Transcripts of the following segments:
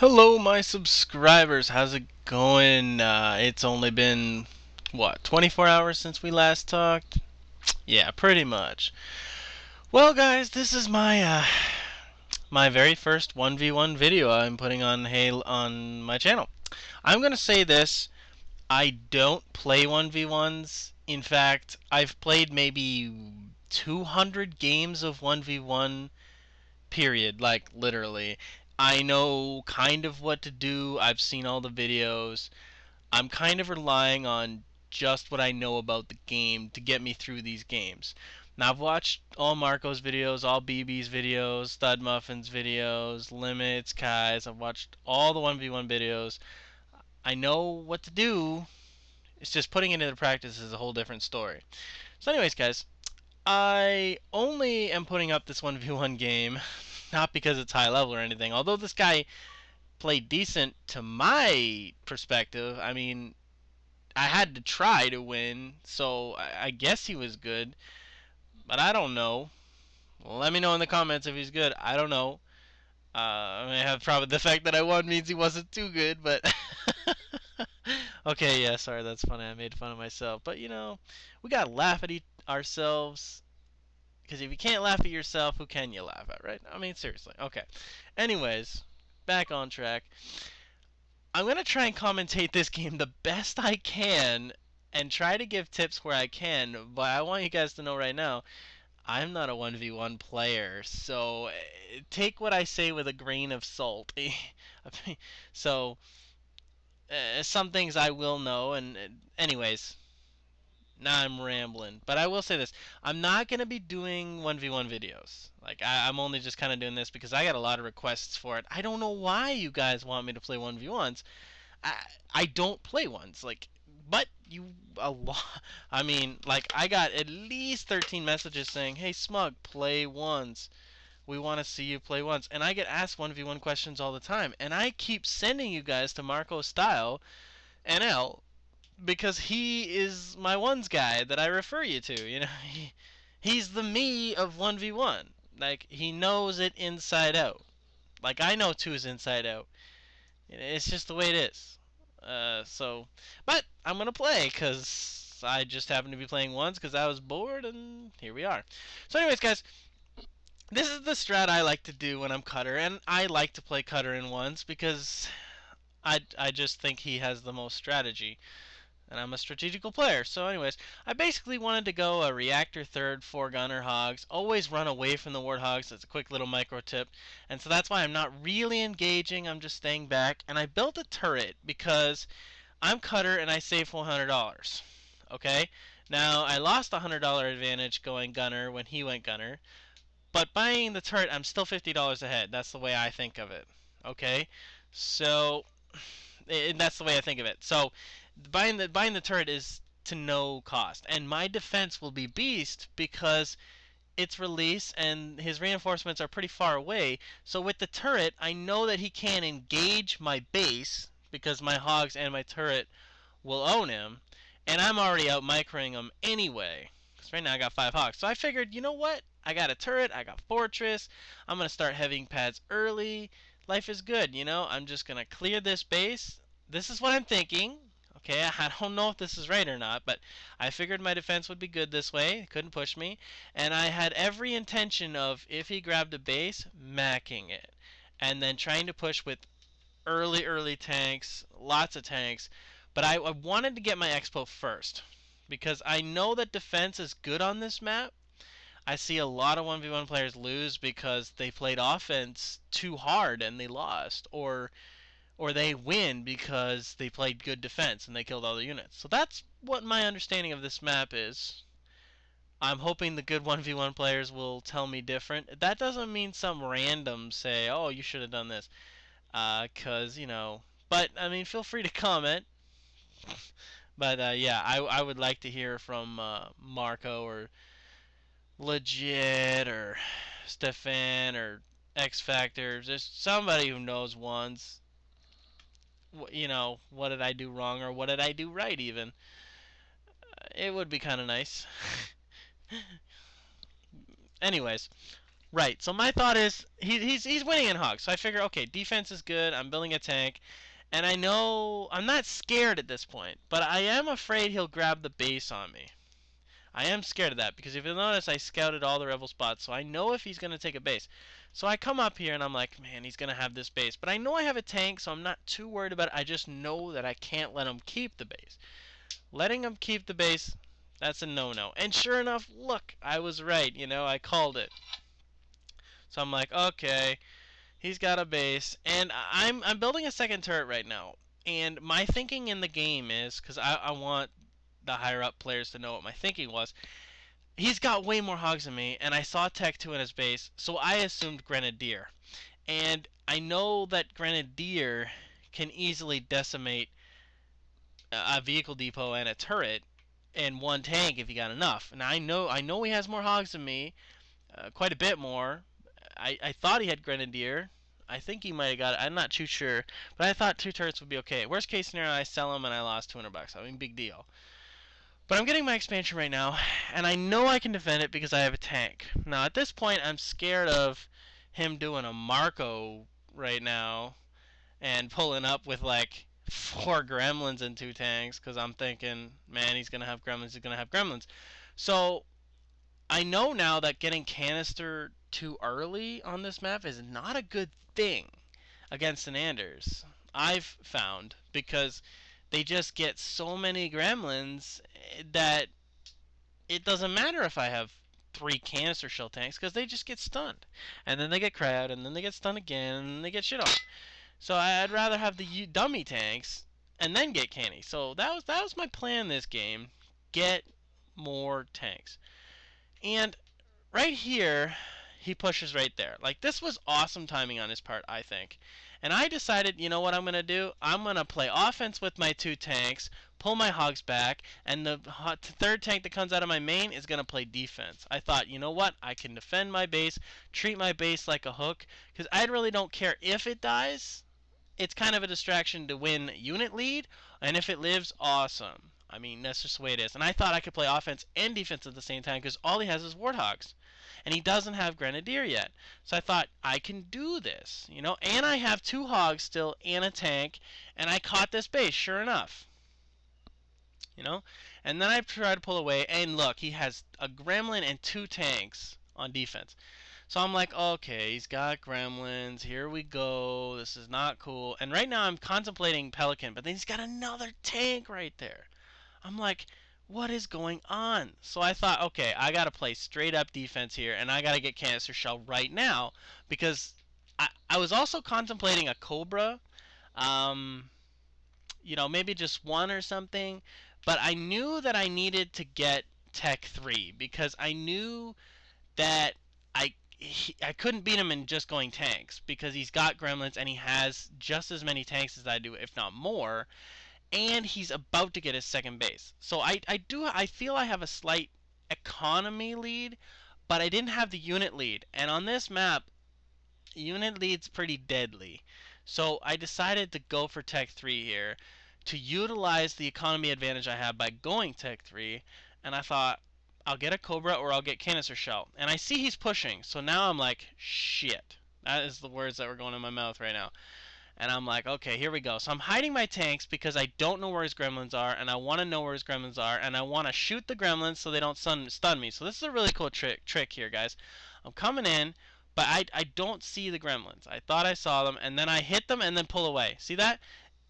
Hello, my subscribers. How's it going? It's only been, what, 24 hours since we last talked? Yeah, pretty much. Well, guys, this is my very first 1v1 video I'm putting on on my channel. I'm gonna say this: I don't play 1v1s. In fact, I've played maybe 200 games of 1v1 period, like literally. I know kind of what to do. I've seen all the videos. I'm kind of relying on just what I know about the game to get me through these games. Now I've watched all Marco's videos, all BB's videos, Stud Muffin's videos, Limits, Kai's. I've watched all the 1v1 videos. I know what to do. It's just putting it into practice is a whole different story. So anyways, guys, I only am putting up this 1v1 game not because it's high level or anything. Although this guy played decent to my perspective, I mean, I had to try to win, so I guess he was good. But I don't know. Let me know in the comments if he's good. I don't know. I may have probably the fact that I won means he wasn't too good, but okay, yeah, sorry, that's funny. I made fun of myself, but we gotta laugh at ourselves. Because if you can't laugh at yourself, who can you laugh at, right? I mean, seriously. Okay. Anyways, back on track. I'm going to try and commentate this game the best I can and try to give tips where I can, but I want you guys to know right now, I'm not a 1v1 player, so take what I say with a grain of salt. So, some things I will know, and anyways, now I'm rambling. But I will say this. I'm not going to be doing 1v1 videos. Like, I'm only just kind of doing this because I got a lot of requests for it. I don't know why you guys want me to play 1v1s. I, I don't play ones. Like, but you, a lot. I mean, like, I got at least 13 messages saying, hey, Smug, play ones. We want to see you play ones. And I get asked 1v1 questions all the time. And I keep sending you guys to Marco Style NL because he is my ones guy that I refer you to. He's the me of 1v1. Like, he knows it inside out. Like, I know 2's inside out. It's just the way it is. But I'm gonna play because I just happened to be playing ones because I was bored, and here we are. So, anyways, guys, this is the strat I like to do when I'm Cutter, and I like to play Cutter in ones because I just think he has the most strategy. And I'm a strategical player. So anyways, I basically wanted to go a reactor third, 4 gunner hogs. Always run away from the warthogs. That's a quick little micro tip. And so that's why I'm not really engaging. I'm just staying back. And I built a turret because I'm Cutter and I save $400. Okay? Now, I lost a $100 advantage going gunner when he went gunner. But buying the turret, I'm still $50 ahead. That's the way I think of it. Okay? So, and that's the way I think of it. So, buying the turret is to no cost, and my defense will be beast because it's release and his reinforcements are pretty far away. So with the turret, I know that he can engage my base because my hogs and my turret will own him, and I'm already out microing him anyway. Because right now I got 5 hogs, so I figured, you know what? I got a turret, I got fortress. I'm gonna start heavy pads early. Life is good, I'm just gonna clear this base. This is what I'm thinking. Okay, I don't know if this is right or not, but I figured my defense would be good this way. He couldn't push me. And I had every intention of, if he grabbed a base, macking it. And then trying to push with early tanks, lots of tanks. But I wanted to get my expo first. Because I know that defense is good on this map. I see a lot of 1v1 players lose because they played offense too hard and they lost. Or they win because they played good defense and they killed all the units. So that's what my understanding of this map is. I'm hoping the good 1v1 players will tell me different. That doesn't mean some random say, oh, you should have done this. Because, but, I mean, feel free to comment. But, yeah, I would like to hear from Marco or Legit or Stefan or X Factor. Just somebody who knows ones. What did I do wrong or what did I do right even? It would be kind of nice. Anyways, Right. So my thought is he's winning in hogs. So I figure, okay, defense is good. I'm building a tank, and I know I'm not scared at this point, but I am afraid he'll grab the base on me. I am scared of that because if you'll notice, I scouted all the rebel spots, so I know if he's going to take a base. So I come up here and I'm like, man, he's going to have this base. But I know I have a tank, so I'm not too worried about it. I just know that I can't let him keep the base. Letting him keep the base, that's a no-no. And sure enough, look, I was right. I called it. So I'm like, okay, he's got a base, and I'm building a second turret right now. And my thinking in the game is, because I want the higher up players to know what my thinking was. He's got way more hogs than me, and I saw Tech 2 in his base, so I assumed Grenadier. And I know that Grenadier can easily decimate a vehicle depot and a turret in one tank if he got enough. And I know he has more hogs than me, quite a bit more. I thought he had Grenadier. I think he might have got it. I'm not too sure, but I thought 2 turrets would be okay. Worst case scenario, I sell him and I lost $200. I mean, big deal. But I'm getting my expansion right now, and I know I can defend it because I have a tank. Now, at this point, I'm scared of him doing a Marco right now and pulling up with like 4 gremlins and 2 tanks because I'm thinking, man, he's going to have gremlins, he's going to have gremlins. So, I know now that getting canister too early on this map is not a good thing against an Anders. I've found because they just get so many gremlins that it doesn't matter if I have 3 canister shell tanks because they just get stunned. And then they get crowd, and then they get stunned again, and then they get shit on. So I'd rather have the dummy tanks and then get canny. So that was my plan this game. Get more tanks. And right here, he pushes right there. Like, this was awesome timing on his part, I think. And I decided, you know what I'm going to do? I'm going to play offense with my 2 tanks, pull my hogs back, and the 3rd tank that comes out of my main is going to play defense. I thought, you know what? I can defend my base, treat my base like a hook, because I really don't care if it dies. It's kind of a distraction to win unit lead, and if it lives, awesome. I mean, that's just the way it is. And I thought I could play offense and defense at the same time because all he has is Warthogs. And he doesn't have Grenadier yet. So I thought, I can do this, and I have 2 hogs still and a tank, and I caught this base, sure enough. And then I tried to pull away, and look, he has a gremlin and 2 tanks on defense. So I'm like, okay, he's got gremlins, here we go, this is not cool. And right now I'm contemplating Pelican, but then he's got another tank right there. I'm like, what is going on? So I thought, okay, I got to play straight up defense here, and I got to get canister shell right now because I was also contemplating a Cobra, maybe just 1 or something, but I knew that I needed to get Tech 3 because I knew that I couldn't beat him in just going tanks because he's got gremlins and he has just as many tanks as I do, if not more. And he's about to get his 2nd base. So I feel I have a slight economy lead, but I didn't have the unit lead. And on this map, unit lead's pretty deadly. So I decided to go for Tech 3 here to utilize the economy advantage I have by going Tech 3. And I thought, I'll get a Cobra or I'll get canister shell. And I see he's pushing. So now I'm like, shit. That is the words that were going in my mouth right now. And I'm like, okay, here we go. So I'm hiding my tanks because I don't know where his gremlins are, and I want to know where his gremlins are, and I want to shoot the gremlins so they don't stun me. So this is a really cool trick here, guys. I'm coming in, but I don't see the gremlins. I thought I saw them, and then I hit them and then pull away. See that?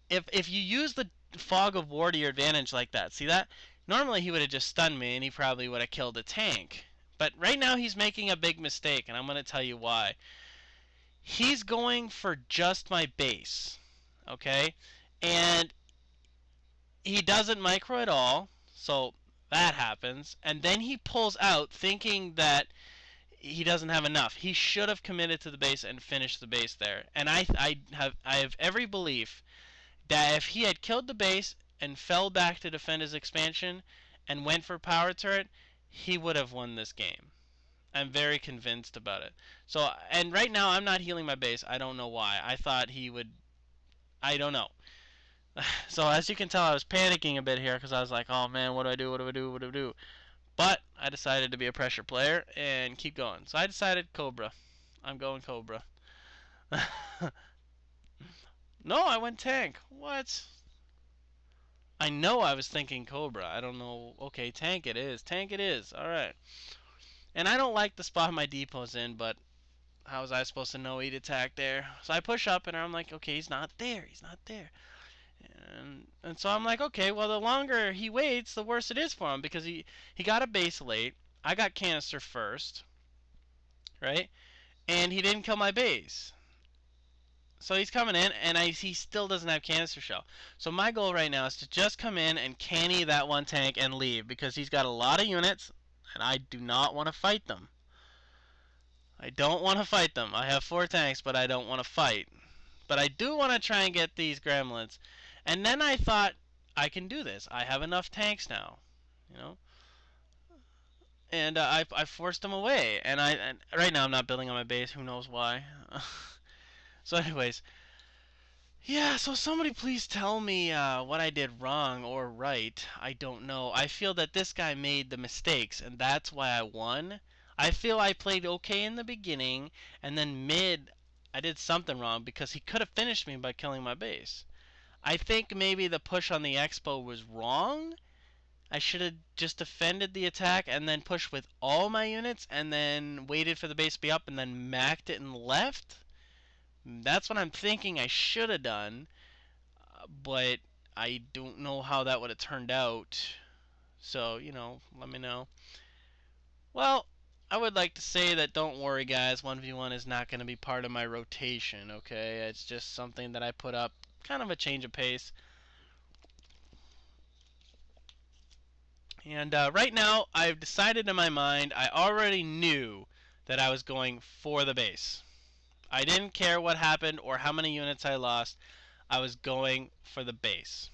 If you use the fog of war to your advantage like that, see that? Normally he would have just stunned me, and he probably would have killed the tank. But right now he's making a big mistake, and I'm going to tell you why. He's going for just my base, okay? And he doesn't micro at all, so that happens. And then he pulls out thinking that he doesn't have enough. He should have committed to the base and finished the base there. And I have every belief that if he had killed the base and fell back to defend his expansion and went for power turret, he would have won this game. I'm very convinced about it. So, and right now I'm not healing my base. I don't know why. I thought he would. I don't know. So as you can tell, I was panicking a bit here because I was like, oh man, what do I do? What do I do? What do I do? But I decided to be a pressure player and keep going. So I decided Cobra. I'm going Cobra. No, I went tank. What? I know I was thinking Cobra. I don't know. Okay, tank it is. Tank it is. Alright. And I don't like the spot my depot's in, but how was I supposed to know he'd attack there? So I push up and I'm like, okay, he's not there. He's not there. And so I'm like, okay, well, the longer he waits, the worse it is for him because he got a base late. I got canister first, right? And he didn't kill my base. So he's coming in, and he still doesn't have canister shell. So my goal right now is to just come in and canny that one tank and leave because he's got a lot of units, and I do not want to fight them. I don't want to fight them. I have 4 tanks, but I don't want to fight. But I do want to try and get these gremlins. And then I thought, I can do this. I have enough tanks now, you know. And I forced them away. And right now I'm not building on my base. Who knows why? So anyways, yeah. So somebody please tell me what I did wrong or right. I don't know. I feel that this guy made the mistakes, and that's why I won. I feel I played okay in the beginning, and then mid, I did something wrong because he could have finished me by killing my base. I think maybe the push on the expo was wrong. I should have just defended the attack and then pushed with all my units and then waited for the base to be up and then macked it and left. That's what I'm thinking I should have done, but I don't know how that would have turned out. So, you know, let me know. Well, I would like to say that don't worry guys, 1v1 is not going to be part of my rotation, okay? It's just something that I put up, kind of a change of pace. And right now, I've decided in my mind, I already knew that I was going for the base. I didn't care what happened or how many units I lost. I was going for the base.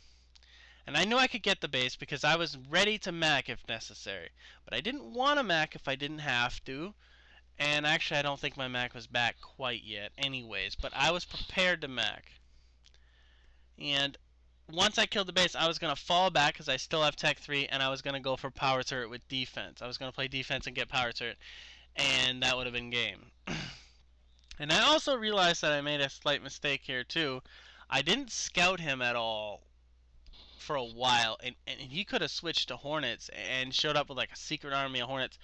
And I knew I could get the base because I was ready to mac if necessary. But I didn't want to mac if I didn't have to. And actually, I don't think my mac was back quite yet anyways. But I was prepared to mac. And once I killed the base, I was going to fall back because I still have Tech 3. And I was going to go for power turret with defense. I was going to play defense and get power turret. And that would have been game. And I also realized that I made a slight mistake here too. I didn't scout him at all for a while, and he could have switched to Hornets and showed up with like a secret army of Hornets,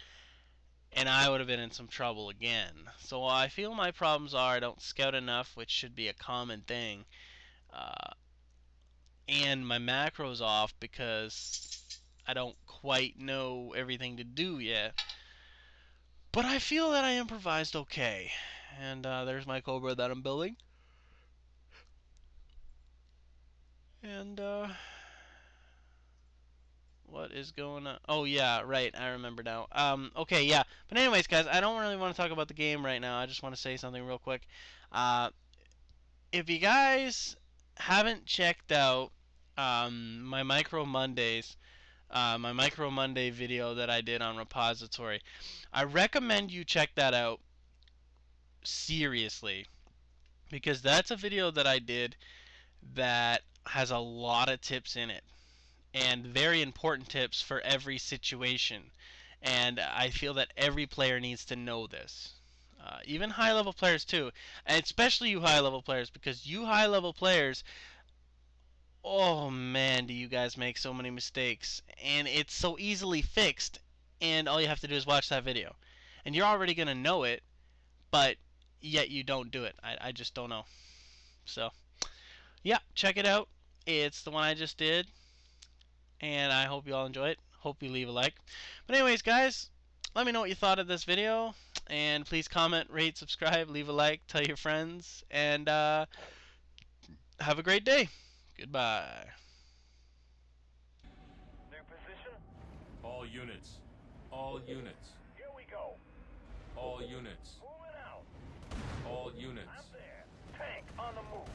and I would have been in some trouble again. So I feel my problems are I don't scout enough, which should be a common thing, and my macro's off because I don't quite know everything to do yet. But I feel that I improvised okay. And there's my Cobra that I'm building. And what is going on? Oh yeah, right. I remember now. Okay, yeah. But anyways, guys, I don't really want to talk about the game right now. I just want to say something real quick. If you guys haven't checked out my Micro Mondays, my Micro Monday video that I did on Repository, I recommend you check that out seriously, because that's a video that I did that has a lot of tips in it, and very important tips for every situation, and I feel that every player needs to know this, even high level players too, and especially you high level players, because you high level players, oh man, do you guys make so many mistakes, and it's so easily fixed, and all you have to do is watch that video, and you're already going to know it, but yet you don't do it. I just don't know. So yeah, check it out. It's the one I just did, and I hope you all enjoy it. Hope you leave a like. But anyways, guys, let me know what you thought of this video, and please comment, rate, subscribe, leave a like, tell your friends, and have a great day. Goodbye. New position? All units. All units. Here we go. All units. Moving out. All units. I'm there. Tank on the move.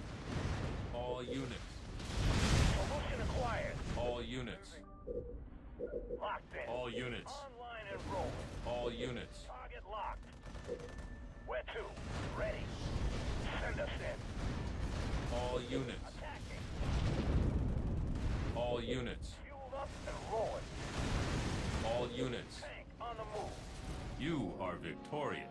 All units. Solution acquired. All units. Locked in. All units. Online and rolling. All units. Target locked. Where to? Ready. Send us in. All units. Attacking. All units. Fueled up and rolling. All units. victorious.